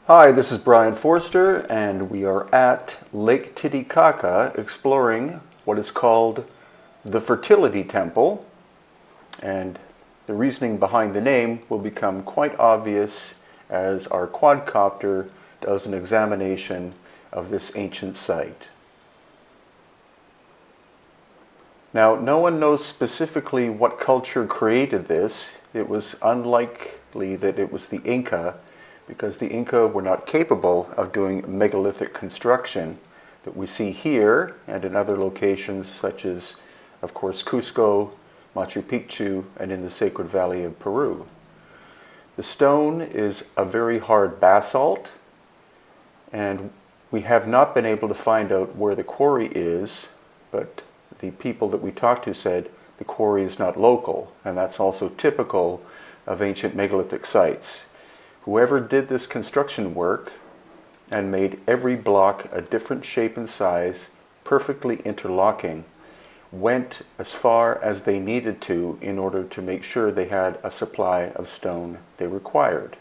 Hi, this is Brian Forster, and we are at Lake Titicaca exploring what is called the Fertility Temple. And the reasoning behind the name will become quite obvious as our quadcopter does an examination of this ancient site. Now, no one knows specifically what culture created this. It was unlikely that it was the Inca, because the Inca were not capable of doing megalithic construction that we see here and in other locations such as, of course, Cusco, Machu Picchu, and in the Sacred Valley of Peru. The stone is a very hard basalt, and we have not been able to find out where the quarry is, but the people that we talked to said the quarry is not local, and that's also typical of ancient megalithic sites. Whoever did this construction work and made every block a different shape and size, perfectly interlocking, went as far as they needed to in order to make sure they had a supply of stone they required.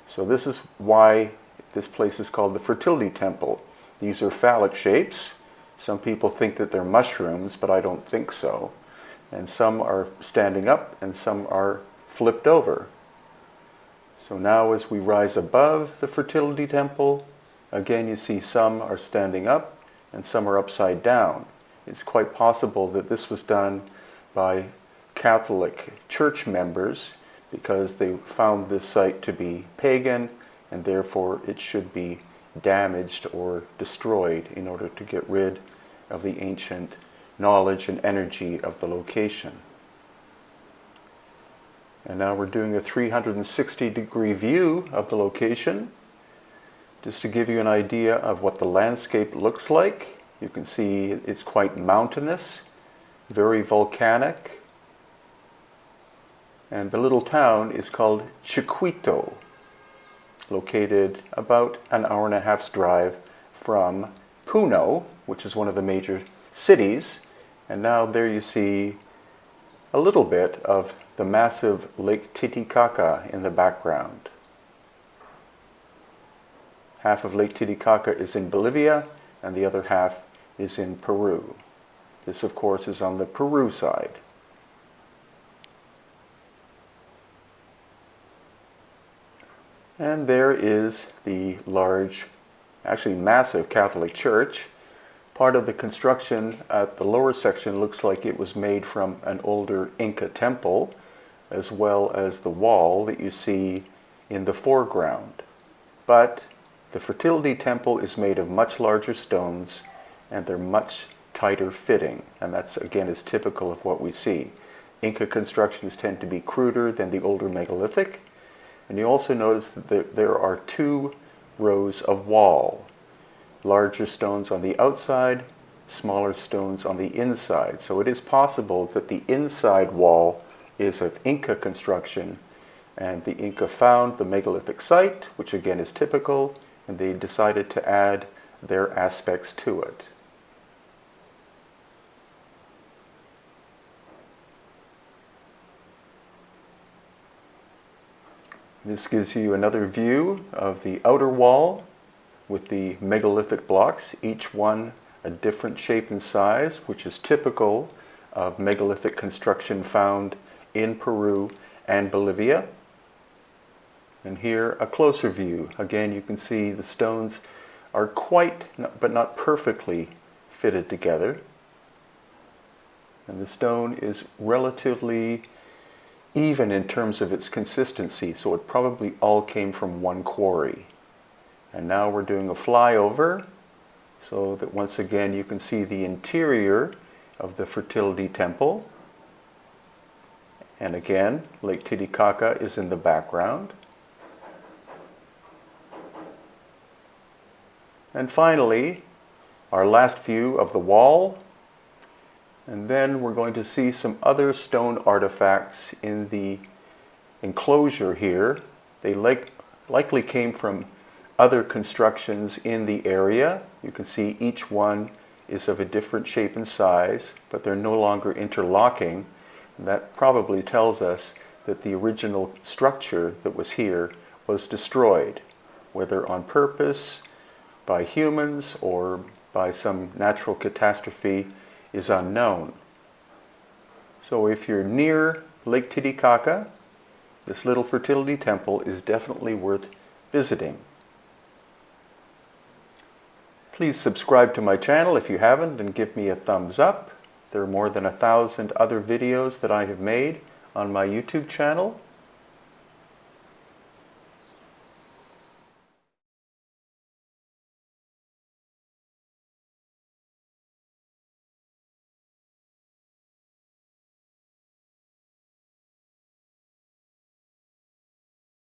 So this is why this place is called the Fertility Temple. These are phallic shapes. Some people think that they're mushrooms, but I don't think so. And some are standing up and some are flipped over. So now as we rise above the Fertility Temple, again you see some are standing up and some are upside down. It's quite possible that this was done by Catholic church members because they found this site to be pagan and therefore it should be damaged or destroyed in order to get rid of the ancient knowledge and energy of the location. And now we're doing a 360-degree view of the location, just to give you an idea of what the landscape looks like. You can see it's quite mountainous, very volcanic, and the little town is called Chucuito, located about an hour and a half's drive from Puno, which is one of the major cities. And now there you see a little bit of the massive Lake Titicaca in the background. Half of Lake Titicaca is in Bolivia and the other half is in Peru. This, of course, is on the Peru side. And there is the large, actually massive Catholic church. Part of the construction at the lower section looks like it was made from an older Inca temple, as well as the wall that you see in the foreground. But the Fertility Temple is made of much larger stones and they're much tighter fitting, and that's again is typical of what we see. Inca constructions tend to be cruder than the older megalithic, and you also notice that there are two rows of wall. Larger stones on the outside, smaller stones on the inside. So it is possible that the inside wall is of Inca construction, and the Inca found the megalithic site, which again is typical, and they decided to add their aspects to it. This gives you another view of the outer wall with the megalithic blocks, each one a different shape and size, which is typical of megalithic construction found in Peru and Bolivia. And here a closer view. Again, you can see the stones are quite, but not perfectly fitted together. And the stone is relatively even in terms of its consistency, so it probably all came from one quarry. And now we're doing a flyover so that once again you can see the interior of the Fertility Temple. And again, Lake Titicaca is in the background. And finally, our last view of the wall. And then we're going to see some other stone artifacts in the enclosure here. They likely came from other constructions in the area. You can see each one is of a different shape and size, but they're no longer interlocking. And that probably tells us that the original structure that was here was destroyed. whether on purpose, by humans, or by some natural catastrophe, is unknown. So if you're near Lake Titicaca, this little fertility temple is definitely worth visiting. Please subscribe to my channel if you haven't and give me a thumbs up. There are more than 1,000 other videos that I have made on my YouTube channel.